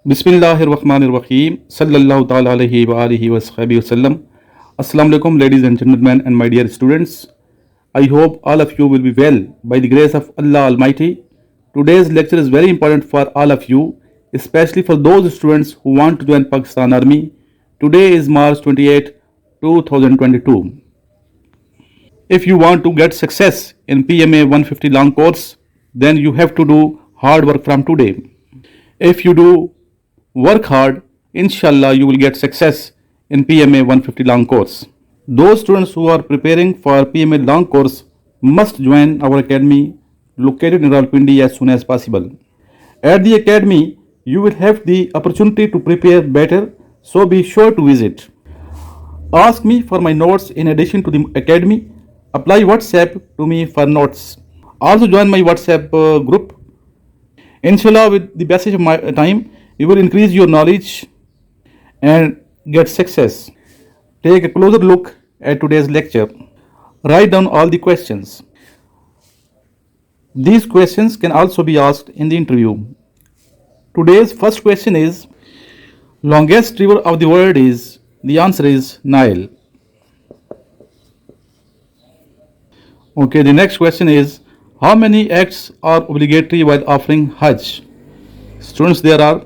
Bismillahirrahmanirrahim. Sallallahu ta'ala alayhi wa alihi wa sahbihi wasallam. Assalamu alaikum, ladies and gentlemen, and my dear students. I hope all of you will be well by the grace of Allah Almighty. Today's lecture is very important for all of you, especially for those students who want to join Pakistan Army. Today is March 28, 2022. If you want to get success in PMA 150 long course, then you have to do hard work from today. If you do work hard, inshaAllah you will get success in PMA 150 long course. Those students who are preparing for PMA long course must join our academy located in Rawalpindi as soon as possible. At the academy, you will have the opportunity to prepare better, so be sure to visit. Ask me for my notes in addition to the academy. Apply WhatsApp to me for notes. Also join my WhatsApp group. Inshallah, with the passage of my time, you will increase your knowledge and get success. Take a closer look at today's lecture. Write down all the questions. These questions can also be asked in the interview. Today's first question is, longest river of the world is? The answer is Nile. Okay, the next question is, how many acts are obligatory while offering Hajj? Students, there are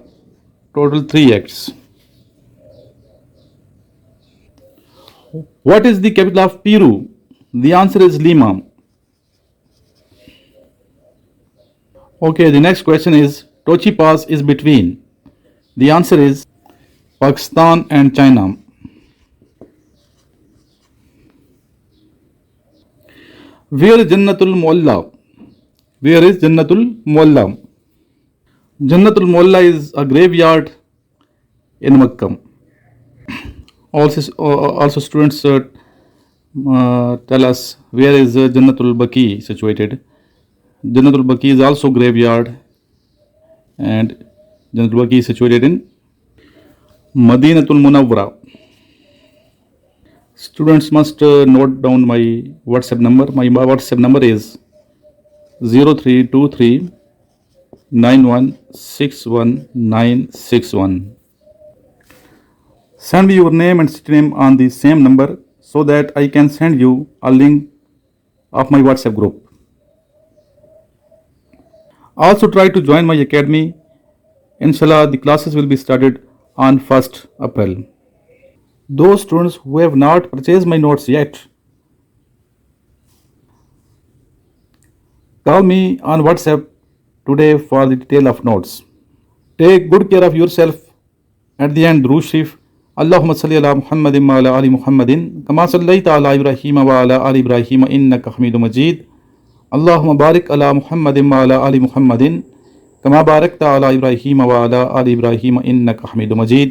total 3 acts. What is the capital of Peru? The answer is Lima. Okay, the next question is, Tochi Pass is between? The answer is Pakistan and China. Where is Jannatul Mualla? Where is Jannatul Mualla? Jannatul Mualla is a graveyard in Makkah. Also students tell us where is Jannatul Baqi situated. Jannatul Baqi is also graveyard, and Jannatul Baqi is situated in Madinatul Munawwara. Students must note down my WhatsApp number. My WhatsApp number is 0323 9161961. Send me your name and city name on the same number so that I can send you a link of my WhatsApp group. Also try to join my academy. Inshallah, the classes will be started on 1st April. Those students who have not purchased my notes yet, call me on WhatsApp today for the detail of notes. Take good care of yourself. At the end, Durood Sharif. Allahumma salli ala Muhammadin wa ala ali Muhammadin kama sallaita ala Ibrahim wa ala ali Ibrahim innaka Hamidum Majid. Allahumma barik ala Muhammadin wa ala ali Muhammadin kama barakta ala Ibrahim wa ala ali Ibrahim innaka Hamidum Majid.